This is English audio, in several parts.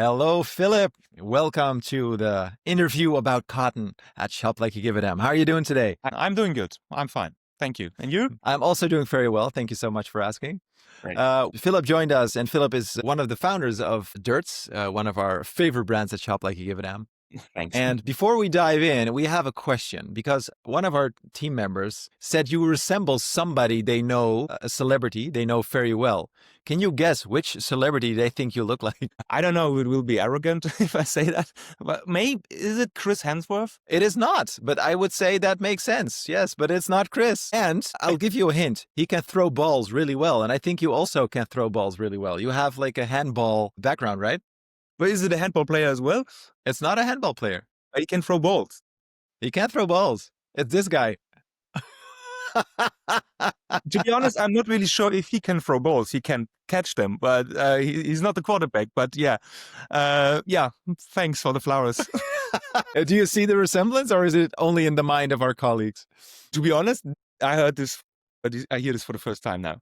Hello, Philip. Welcome to the interview about cotton at Shop Like You Give a Damn. How are you doing today? I'm doing good. I'm fine. Thank you. And you? I'm also doing very well. Thank you so much for asking. Great. Philip joined us, and Philip is one of the founders of Dirts, one of our favorite brands at Shop Like You Give a Damn. Thanks. And before we dive in, we have a question because one of our team members said you resemble somebody they know, a celebrity they know very well. Can you guess which celebrity they think you look like? I don't know if it will be arrogant if I say that, but maybe is it Chris Hemsworth? It is not, but I would say that makes sense. Yes, but it's not Chris. And I'll give you a hint. He can throw balls really well. And I think you also can throw balls really well. You have like a handball background, right? But is it a handball player as well? It's not a handball player. He can throw balls. He can't throw balls. It's this guy. To be honest, I'm not really sure if he can throw balls. He can catch them, but he's not the quarterback. But yeah, thanks for the flowers. Do you see the resemblance, or is it only in the mind of our colleagues? To be honest, I heard this, but I hear this for the first time now.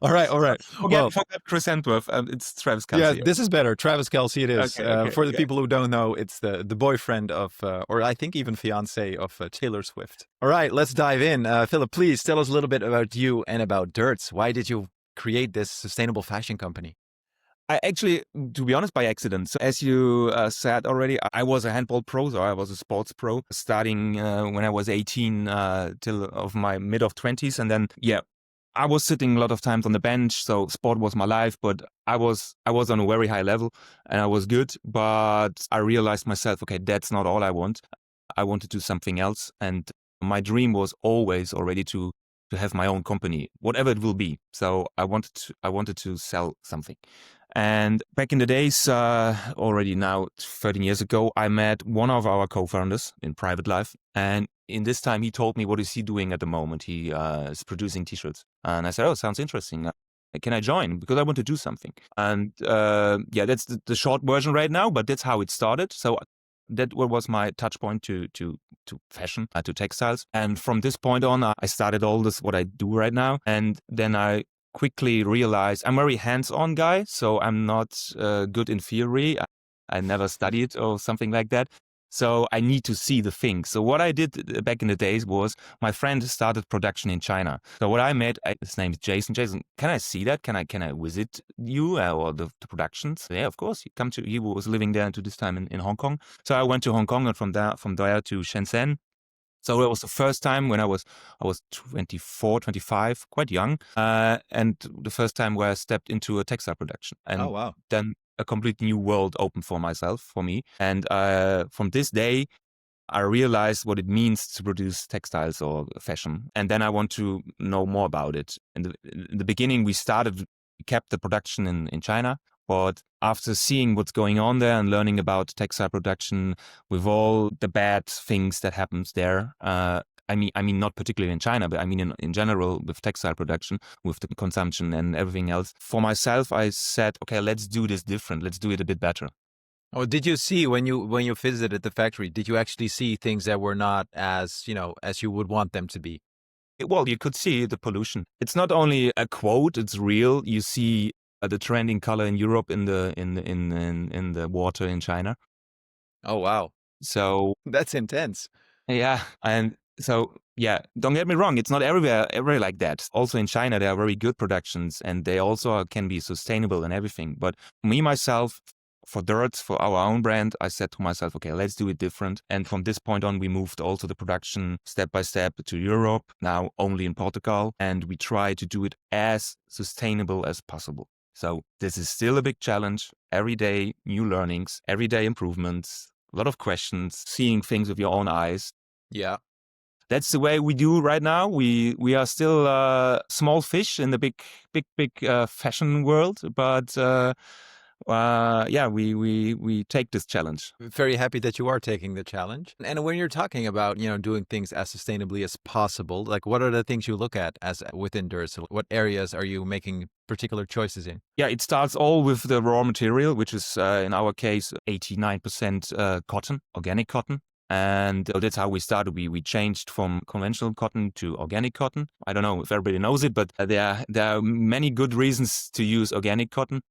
All right. Forget Chris Hemsworth. It's Travis Kelce. Yeah, this is better. Travis Kelce it is. Okay, for the people who don't know, it's the boyfriend of, or I think even fiance of Taylor Swift. All right, let's dive in. Philip, please tell us a little bit about you and about Dirts. Why did you create this sustainable fashion company? I actually, to be honest, by accident. So as you said already, I was a handball pro, so I was a sports pro, starting when I was 18 till of my mid of 20s. And then, I was sitting a lot of times on the bench, so sport was my life, but I was on a very high level and I was good, but I realized myself, okay, that's not all I want. I want to do something else. And my dream was always already to have my own company, whatever it will be. So I wanted to sell something. And back in the days, already now 13 years ago, I met one of our co-founders in private life. And in this time, he told me, what is he doing at the moment? He is producing t-shirts. And I said, oh, sounds interesting. Can I join? Because I want to do something. And that's the short version right now, but that's how it started. So that was my touch point to fashion, to textiles. And from this point on, I started all this, what I do right now. And then I quickly realized I'm a very hands-on guy. So I'm not good in theory. I never studied or something like that. So I need to see the thing. So what I did back in the days was my friend started production in China. So what I made, his name is Jason. Jason, can I see that? Can I visit you or the productions? Yeah, of course. He was living there to this time in Hong Kong. So I went to Hong Kong and from there to Shenzhen. So it was the first time when I was 24, 25, quite young. And the first time where I stepped into a textile production. And oh, wow. Then a complete new world opened for me. And from this day, I realized what it means to produce textiles or fashion. And then I want to know more about it. In the beginning, we kept the production in China. But after seeing what's going on there and learning about textile production with all the bad things that happens there, I mean, not particularly in China, but I mean in general with textile production, with the consumption and everything else. For myself, I said, okay, let's do this different. Let's do it a bit better. Oh, did you see when you visited the factory? Did you actually see things that were not as you would want them to be? Well, you could see the pollution. It's not only a quote; it's real. You see the trending color in Europe in the water in China. Oh wow! So that's intense. Yeah, and so don't get me wrong, it's not everywhere like that. Also in China, there are very good productions, and they also can be sustainable and everything. But me myself, for Dirts, for our own brand, I said to myself, okay, let's do it different. And from this point on, we moved also the production step by step to Europe, now only in Portugal, and we try to do it as sustainable as possible. So this is still a big challenge. Every day, new learnings, everyday improvements, a lot of questions, seeing things with your own eyes. Yeah. That's the way we do right now. We are still small fish in the big fashion world, but we take this challenge. Very happy that you are taking the challenge. And when you're talking about doing things as sustainably as possible, like what are the things you look at as within Dirts? What areas are you making particular choices in? Yeah, it starts all with the raw material, which is in our case 89% cotton, organic cotton. And that's how we started. We changed from conventional cotton to organic cotton. I don't know if everybody knows it, but there are many good reasons to use organic cotton.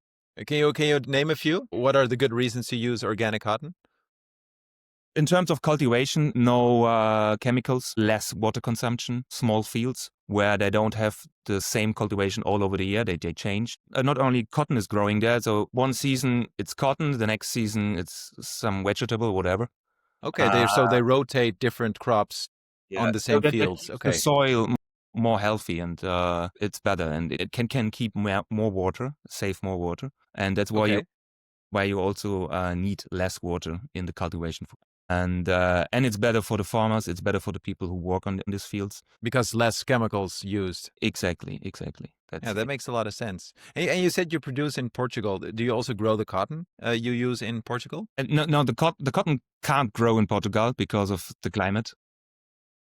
Can you name a few? What are the good reasons to use organic cotton? In terms of cultivation, no chemicals, less water consumption, small fields where they don't have the same cultivation all over the year. They change. Not only cotton is growing there, so one season it's cotton, the next season it's some vegetable, whatever. Okay, they rotate different crops Yeah, on the so same that fields. keeps the Okay. soil more healthy and it's better, and it can keep more water, save more water, and that's Okay. why you also need less water in the cultivation. And it's better for the farmers. It's better for the people who work in these fields. Because less chemicals used. Exactly. Yeah, that makes a lot of sense. And you said you produce in Portugal. Do you also grow the cotton you use in Portugal? And no, the cotton can't grow in Portugal because of the climate.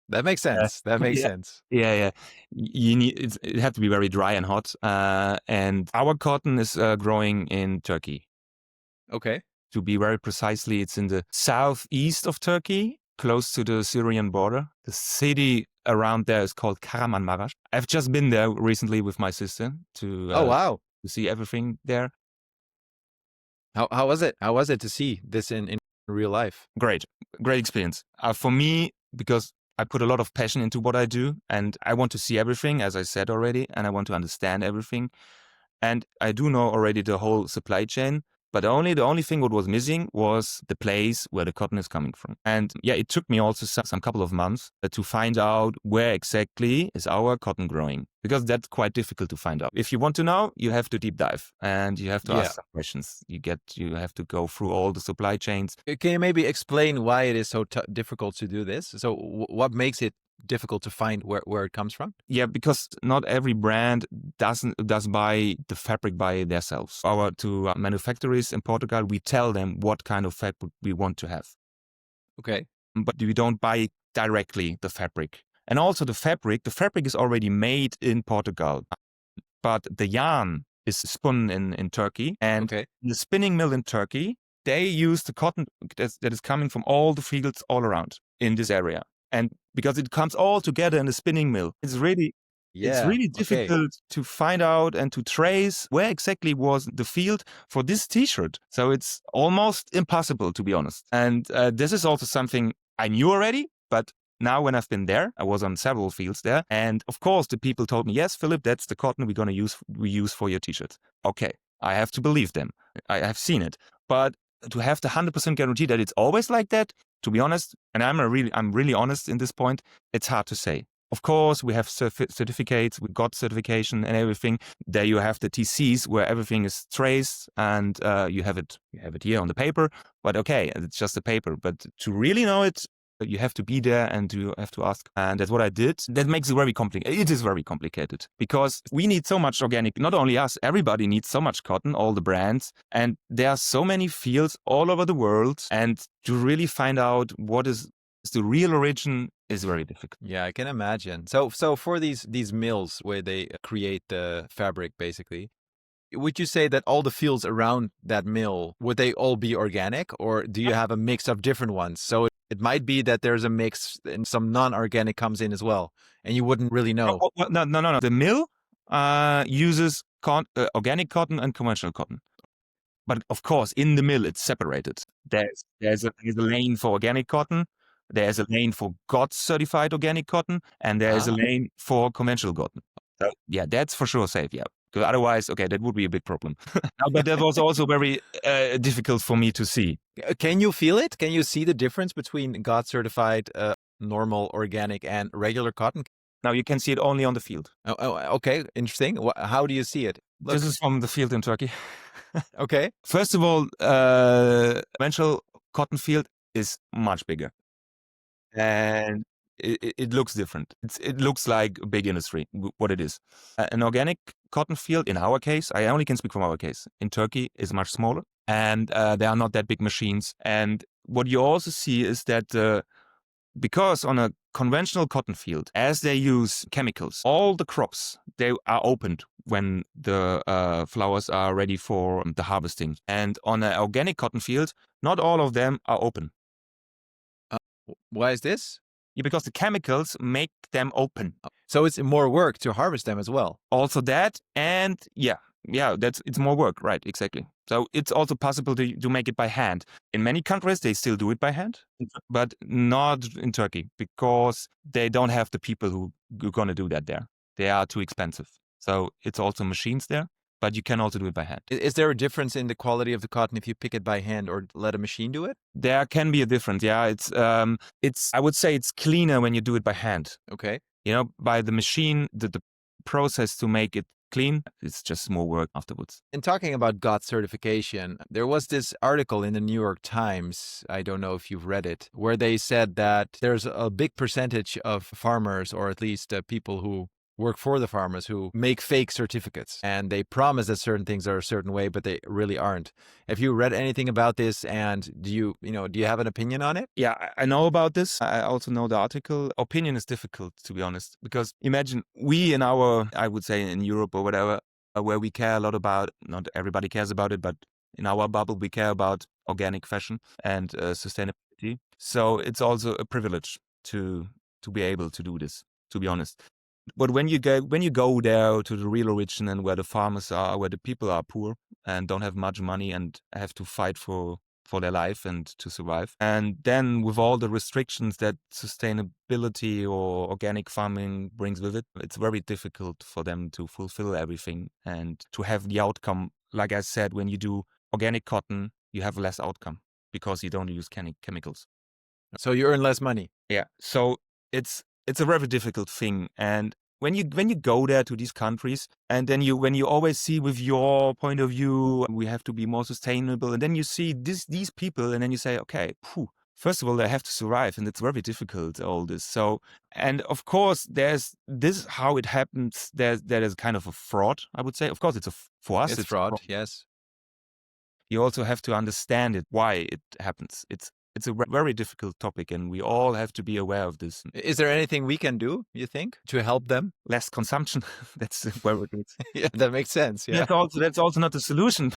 That makes sense. That makes Yeah. sense. Yeah. You need it had to be very dry and hot. And our cotton is growing in Turkey. Okay. To be very precisely, it's in the southeast of Turkey, close to the Syrian border. The city around there is called Kahramanmaraş. I've just been there recently with my sister Oh wow. to see everything there. How was it? How was it to see this in real life? Great experience. For me, because I put a lot of passion into what I do, and I want to see everything, as I said already, and I want to understand everything. And I do know already the whole supply chain, but the only thing what was missing was the place where the cotton is coming from. And yeah, it took me also some couple of months to find out where exactly is our cotton growing, because that's quite difficult to find out. If you want to know, you have to deep dive and you have to ask some questions. You have to go through all the supply chains. Can you maybe explain why it is so difficult to do this? So what makes it difficult to find where it comes from? Yeah, because not every brand does buy the fabric by themselves. Our two manufacturers in Portugal, we tell them what kind of fabric we want to have. Okay. But we don't buy directly the fabric. And also the fabric is already made in Portugal, but the yarn is spun in Turkey. And the spinning mill in Turkey, they use the cotton that is coming from all the fields all around in this area. And because it comes all together in the spinning mill, it's really difficult to find out and to trace where exactly was the field for this T-shirt. So it's almost impossible, to be honest. And this is also something I knew already, but now when I've been there, I was on several fields there. And of course, the people told me, yes, Philip, that's the cotton we use for your T-shirt. Okay, I have to believe them. I have seen it. But to have the 100% guarantee that it's always like that, to be honest, and I'm really honest in this point, it's hard to say. Of course, we have certificates, we got certification and everything. There you have the TCs where everything is traced and you have it here on the paper. But okay, it's just a paper. But to really know it, you have to be there and you have to ask. And that's what I did. That makes it very complicated. It is very complicated because we need so much organic. Not only us, everybody needs so much cotton, all the brands. And there are so many fields all over the world. And to really find out what is the real origin is very difficult. Yeah, I can imagine. So for these mills where they create the fabric, basically, would you say that all the fields around that mill, would they all be organic, or do you have a mix of different ones? So it might be that there's a mix and some non-organic comes in as well, and you wouldn't really know. No. The mill uses organic cotton and conventional cotton. But of course, in the mill, it's separated. There's a lane for organic cotton. There's a lane for GOTS certified organic cotton, and there's a lane for conventional cotton. So, yeah, that's for sure safe. Yeah, because otherwise, okay, that would be a big problem. But that was also very difficult for me to see. Can you feel it? Can you see the difference between GOTS certified normal organic and regular cotton? Now you can see it only on the field. Oh, okay, interesting. How do you see it? Look. This is from the field in Turkey. Okay. First of all, conventional cotton field is much bigger. And it looks different. It looks like a big industry, what it is. An organic cotton field, in our case, I only can speak from our case, in Turkey is much smaller. And there are not that big machines. And what you also see is that because on a conventional cotton field, as they use chemicals, all the crops, they are opened when the flowers are ready for the harvesting. And on an organic cotton field, not all of them are open. Why is this? Yeah, because the chemicals make them open. So it's more work to harvest them as well. Also that, and yeah, Yeah, it's more work, right? Exactly. So it's also possible to make it by hand. In many countries, they still do it by hand, but not in Turkey because they don't have the people who are going to do that there. They are too expensive. So it's also machines there, but you can also do it by hand. Is there a difference in the quality of the cotton if you pick it by hand or let a machine do it? There can be a difference. Yeah, it's I would say it's cleaner when you do it by hand. Okay. You know, by the machine, the process to make it clean, it's just more work afterwards. In talking about GOT certification, there was this article in the New York Times, I don't know if you've read it, where they said that there's a big percentage of farmers, or at least people who work for the farmers, who make fake certificates. And they promise that certain things are a certain way, but they really aren't. Have you read anything about this? And do you have an opinion on it? Yeah, I know about this. I also know the article. Opinion is difficult, to be honest, because imagine we in our, I would say in Europe or whatever, where we care a lot about, not everybody cares about it, but in our bubble, we care about organic fashion and sustainability. So it's also a privilege to be able to do this, to be honest. But when you go there to the real origin and where the farmers are, where the people are poor and don't have much money and have to fight for their life and to survive. And then with all the restrictions that sustainability or organic farming brings with it, it's very difficult for them to fulfill everything and to have the outcome. Like I said, when you do organic cotton, you have less outcome because you don't use chemicals. So you earn less money. Yeah. So it's a very difficult thing. And when you go there to these countries, and then when you always see with your point of view, we have to be more sustainable, and then you see these people, and then you say, okay, first of all, they have to survive, and it's very difficult, all this. So, and of course, there's this how it happens. There is kind of a fraud, I would say. Of course, for us, It's fraud, yes. You also have to understand it, why it happens. It's a very difficult topic, and we all have to be aware of this. Is there anything we can do, you think, to help them? Less consumption. That's where it is. Yeah, that makes sense. Yeah. That's also not the solution.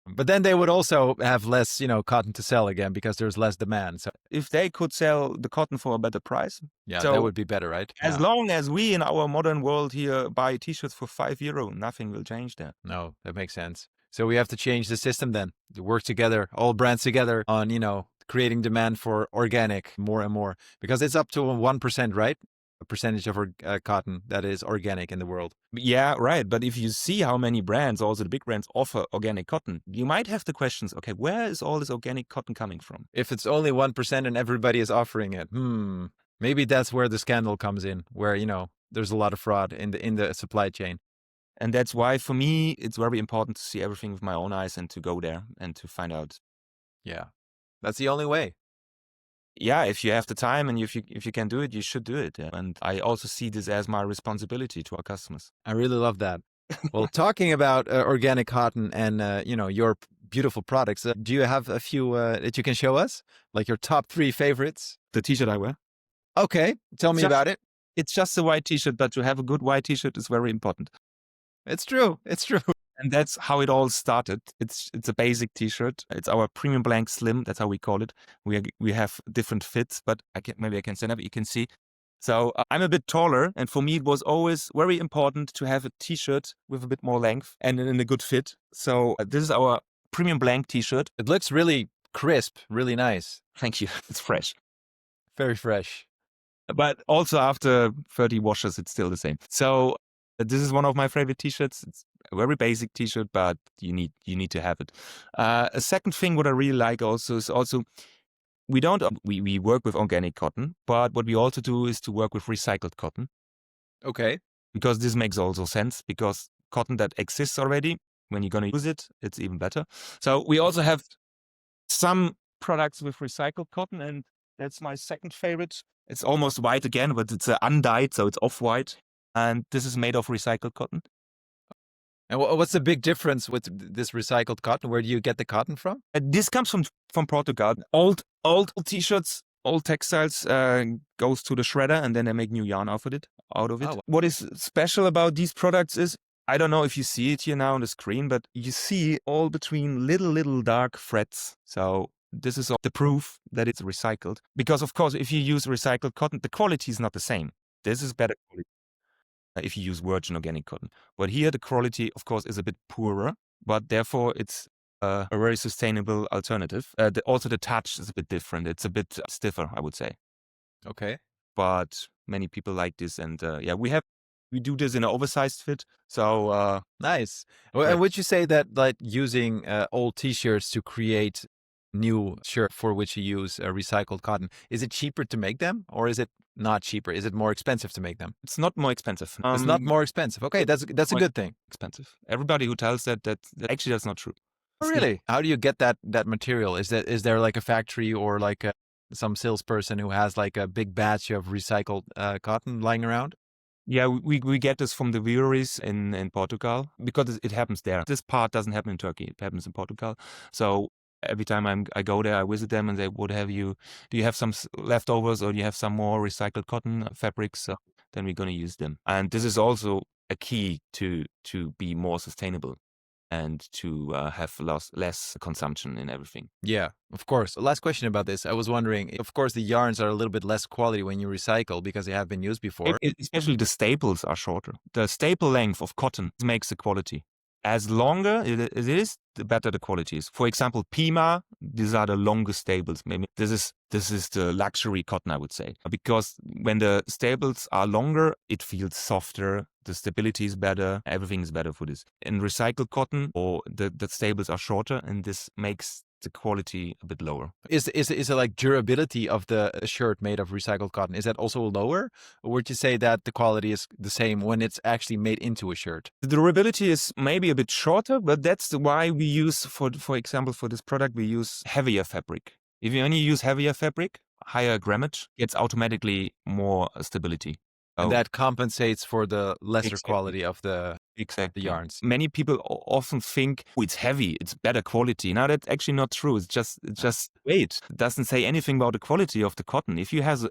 But then they would also have less, cotton to sell again because there's less demand. So if they could sell the cotton for a better price, yeah, that would be better, right? As long as we in our modern world here buy T-shirts for €5, nothing will change there. No, that makes sense. So we have to change the system then, to work together, all brands together on, creating demand for organic more and more, because it's up to 1%, right? A percentage of cotton that is organic in the world. Yeah, right. But if you see how many brands, also the big brands, offer organic cotton, you might have the questions, okay, where is all this organic cotton coming from? If it's only 1% and everybody is offering it, maybe that's where the scandal comes in, where, there's a lot of fraud in the supply chain. And that's why, for me, it's very important to see everything with my own eyes and to go there and to find out. Yeah, that's the only way. Yeah, if you have the time and if you can do it, you should do it. Yeah. And I also see this as my responsibility to our customers. I really love that. Well, talking about organic cotton and, your beautiful products, do you have a few that you can show us? Like your top 3 favorites? The T-shirt I wear. Okay, tell me about it. It's just a white T-shirt, but to have a good white T-shirt is very important. It's true. It's true. And that's how it all started. It's a basic T-shirt. It's our premium blank slim. That's how we call it. We have different fits, but maybe I can stand up. You can see. So I'm a bit taller, and for me it was always very important to have a T-shirt with a bit more length and in a good fit. So this is our premium blank T-shirt. It looks really crisp, really nice. Thank you. It's fresh. Very fresh. But also after 30 washes, it's still the same. So this is one of my favorite T-shirts. It's a very basic T-shirt, but you need to have it. A second thing what I really like also is we work with organic cotton, but what we also do is to work with recycled cotton. Okay. Because this makes also sense, because cotton that exists already, when you're going to use it, it's even better. So we also have some products with recycled cotton, and that's my second favorite. It's almost white again, but it's undyed, so it's off-white. And this is made of recycled cotton. And what's the big difference with this recycled cotton? Where do you get the cotton from? This comes from Portugal. Old T-shirts, old textiles goes to the shredder, and then they make new yarn out of it. Oh, wow. What is special about these products is, I don't know if you see it here now on the screen, but you see all between little dark threads. So this is the proof that it's recycled. Because of course, if you use recycled cotton, the quality is not the same. This is better quality. if you use virgin organic cotton. But here the quality, of course, is a bit poorer, but therefore it's a very sustainable alternative. Also, the touch is a bit different. It's a bit stiffer, I would say. Okay. But many people like this, and we do this in an oversized fit. So Nice. Well, right. and would you say that like using old T-shirts to create new shirt for which you use recycled cotton, is it cheaper to make them, or is it not cheaper? Is it more expensive to make them? It's not more expensive. It's not more expensive. Okay, that's a more good thing. expensive. Everybody who tells that actually that's not true. Oh, really? How do you get that material? Is there like a factory or like some salesperson who has like a big batch of recycled cotton lying around? Yeah, we get this from the breweries in Portugal because it happens there. This part doesn't happen in Turkey. It happens in Portugal. So every time I go there, I visit them and they would have do you have some leftovers or do you have some more recycled cotton fabrics? Then we're going to use them. And this is also a key to be more sustainable and to have less consumption in everything. Yeah, of course. Last question about this. I was wondering, of course, the yarns are a little bit less quality when you recycle because they have been used before. Especially the staples are shorter. The staple length of cotton makes the quality. As longer it is, the better the quality is. For example, Pima, these are the longest staples. Maybe this is the luxury cotton, I would say. Because when the staples are longer, it feels softer, the stability is better, everything is better for this. In recycled cotton, or the staples are shorter, and this makes the quality a bit lower. Is it like durability of the shirt made of recycled cotton? Is that also lower? Or would you say that the quality is the same when it's actually made into a shirt? The durability is maybe a bit shorter, but that's why we use, for example, for this product, we use heavier fabric. If you only use heavier fabric, higher grammage, it's automatically more stability. And that compensates for the lesser Exactly. quality of the Exactly. yarns. Many people often think, oh, it's heavy, it's better quality. Now that's actually not true. It's just weight. It doesn't say anything about the quality of the cotton. If you have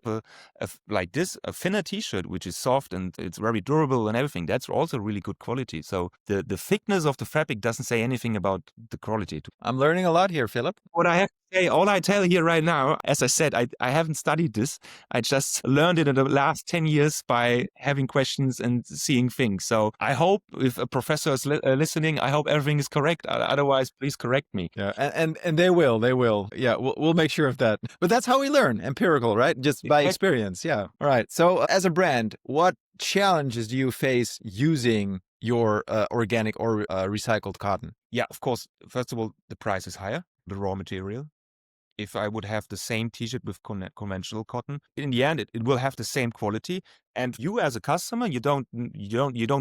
like this, a thinner T-shirt, which is soft and it's very durable and everything, that's also really good quality. So the thickness of the fabric doesn't say anything about the quality. I'm learning a lot here, Philipp. What I have to say, all I tell here right now, as I said, I haven't studied this. I just learned it in the last 10 years by having questions and seeing things. So I hope if a professor is listening, I hope everything is correct. Otherwise, please correct me. Yeah, and they will. Yeah, we'll make sure of that. But that's how we learn, empirical, right? Just by experience. Yeah. All right. So as a brand, what challenges do you face using your organic or recycled cotton? Yeah, of course. First of all, the price is higher, the raw material. If I would have the same T-shirt with conventional cotton, in the end, it will have the same quality. And you, as a customer, you don't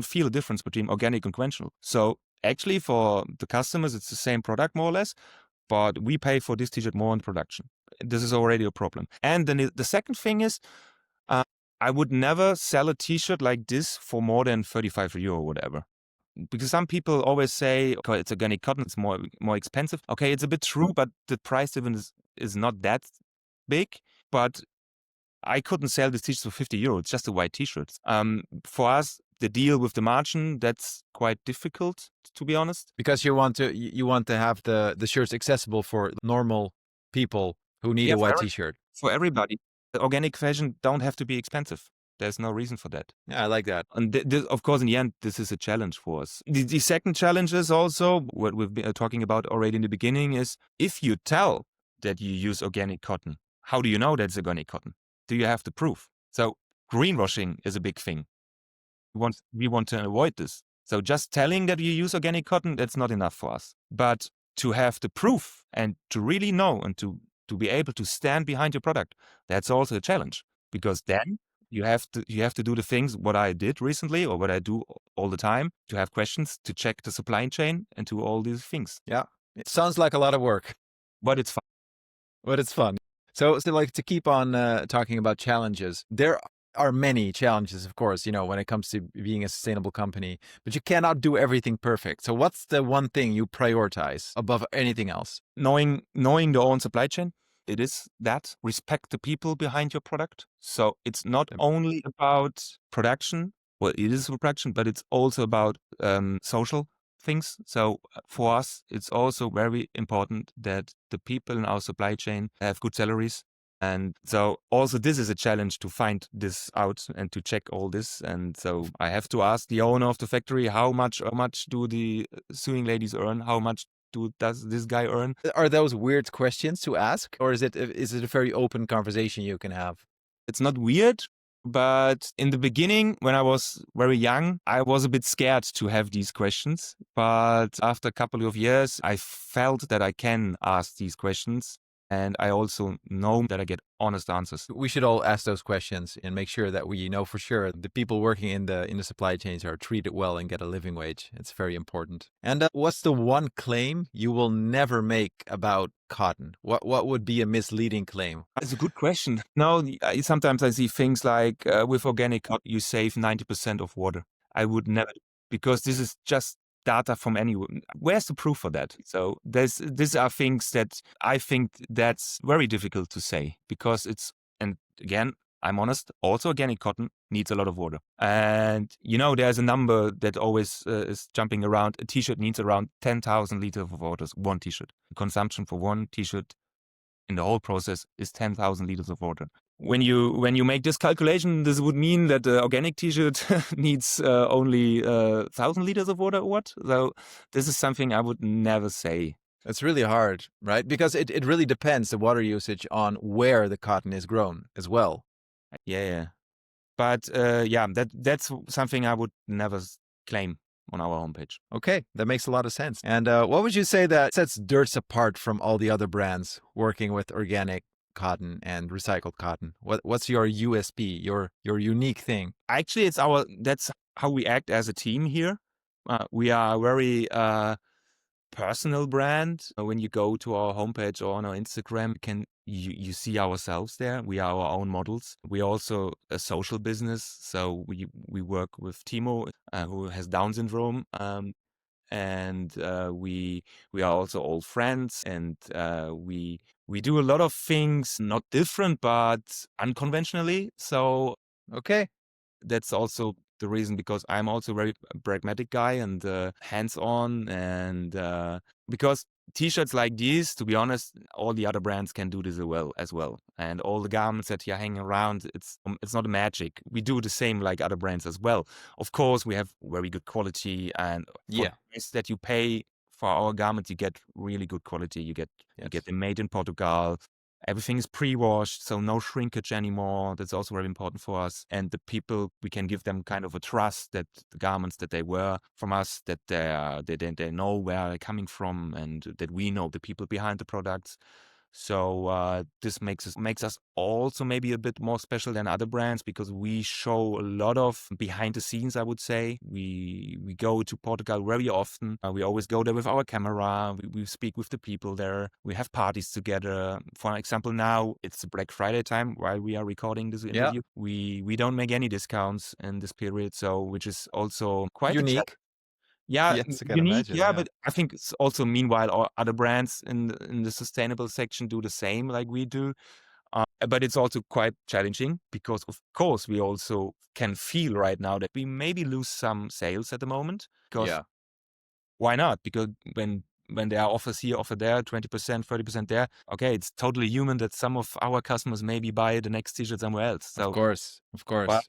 feel a difference between organic and conventional. So actually, for the customers, it's the same product more or less, but we pay for this T-shirt more in production. This is already a problem. And then the second thing is, I would never sell a T-shirt like this for more than 35 euro or whatever. Because some people always say, okay, it's organic cotton, it's more expensive. Okay, it's a bit true, but the price difference is not that big. But I couldn't sell this T-shirt for 50 euro. It's just a white T-shirt. For us, the deal with the margin, that's quite difficult, to be honest. Because you want to have the shirts accessible for normal people who need a white T-shirt. For everybody. The organic fashion don't have to be expensive. There's no reason for that. Yeah, I like that. And of course, in the end, this is a challenge for us. The second challenge is also what we've been talking about already in the beginning is if you tell that you use organic cotton, how do you know that's organic cotton? Do you have the proof? So greenwashing is a big thing. We want to avoid this. So just telling that you use organic cotton, that's not enough for us. But to have the proof and to really know and to be able to stand behind your product, that's also a challenge. Because then you have to do the things what I did recently or what I do all the time, to have questions, to check the supply chain and to all these things. Yeah. It sounds like a lot of work. But it's fun. So like to keep on talking about challenges, there are many challenges, of course, when it comes to being a sustainable company, but you cannot do everything perfect. So what's the one thing you prioritize above anything else? Knowing the own supply chain. It is that respect the people behind your product. So it's not only about production. Well, it is production, but it's also about social things. So for us, it's also very important that the people in our supply chain have good salaries And so also this is a challenge to find this out and to check all this. And so I have to ask the owner of the factory, how much do the sewing ladies earn? How much does this guy earn? Are those weird questions to ask, or is it a very open conversation you can have? It's not weird, but in the beginning, when I was very young, I was a bit scared to have these questions. But after a couple of years, I felt that I can ask these questions. And I also know that I get honest answers. We should all ask those questions and make sure that we know for sure the people working in the supply chains are treated well and get a living wage. It's very important. And what's the one claim you will never make about cotton? What would be a misleading claim? That's a good question. No, sometimes I see things like with organic cotton, you save 90% of water. I would never, because this is just data from anyone. Where's the proof for that? So these are things that I think that's very difficult to say because and again, I'm honest, also organic cotton needs a lot of water. And there's a number that always is jumping around. A t-shirt needs around 10,000 liters of water, one t-shirt. The consumption for one t-shirt in the whole process is 10,000 liters of water. When you make this calculation, this would mean that the organic t-shirt needs only 1,000 liters of water or what? So this is something I would never say. It's really hard, right? Because it really depends, the water usage, on where the cotton is grown as well. Yeah. But that's something I would never claim on our homepage. Okay, that makes a lot of sense. And what would you say that sets Dirts apart from all the other brands working with organic cotton and recycled cotton? What's your USP, your unique thing? Actually, that's how we act as a team here. We are a very personal brand. When you go to our homepage or on our Instagram, you see ourselves there. We are our own models. We're also a social business, so we work with Timo, who has Down syndrome. And we are also old friends, and we do a lot of things not different but unconventionally. So okay, that's also the reason, because I'm also a very pragmatic guy and hands-on, and because t-shirts like these, to be honest, all the other brands can do this as well. And all the garments that you're hanging around, it's not a magic. We do the same like other brands as well. Of course, we have very good quality, and for the price that you pay for our garments, you get really good quality. You get them made in Portugal. Everything is pre-washed, so no shrinkage anymore. That's also very important for us. And the people, we can give them kind of a trust that the garments that they wear from us, that they know where they're coming from, and that we know the people behind the products. So this makes us also maybe a bit more special than other brands, because we show a lot of behind the scenes, I would say. We go to Portugal very often. We always go there with our camera. We speak with the people there. We have parties together. For example, now it's Black Friday time while we are recording this interview. We don't make any discounts in this period, so which is also quite unique. Yes, I can unique. imagine, But I think it's also, meanwhile, all other brands in the sustainable section do the same like we do. But it's also quite challenging, because of course we also can feel right now that we maybe lose some sales at the moment. Because why not? Because when there are offers here, offer there, 20%, 30% there. Okay, it's totally human that some of our customers maybe buy the next t-shirt somewhere else. So, of course. But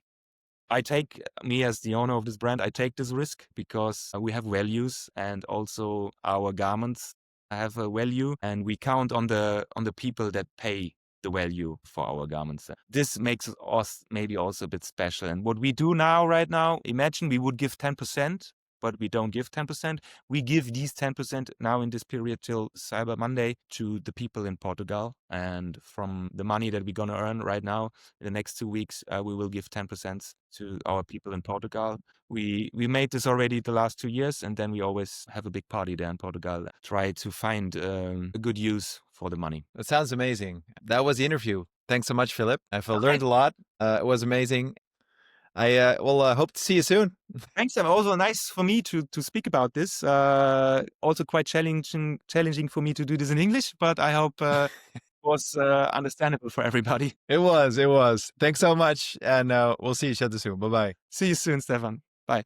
me as the owner of this brand, I take this risk because we have values, and also our garments have a value, and we count on the people that pay the value for our garments. This makes us maybe also a bit special. And what we do right now, imagine we would give 10%, but we don't give 10%. We give these 10% now in this period till Cyber Monday to the people in Portugal. And from the money that we're going to earn right now, in the next 2 weeks, we will give 10% to our people in Portugal. We made this already the last 2 years, and then we always have a big party there in Portugal. Try to find a good use for the money. That sounds amazing. That was the interview. Thanks so much, Philipp. I've learned a lot. It was amazing. I will hope to see you soon. Thanks. And also nice for me to speak about this. Also quite challenging for me to do this in English, but I hope it was understandable for everybody. It was. Thanks so much. And we'll see each other soon. Bye-bye. See you soon, Stefan. Bye.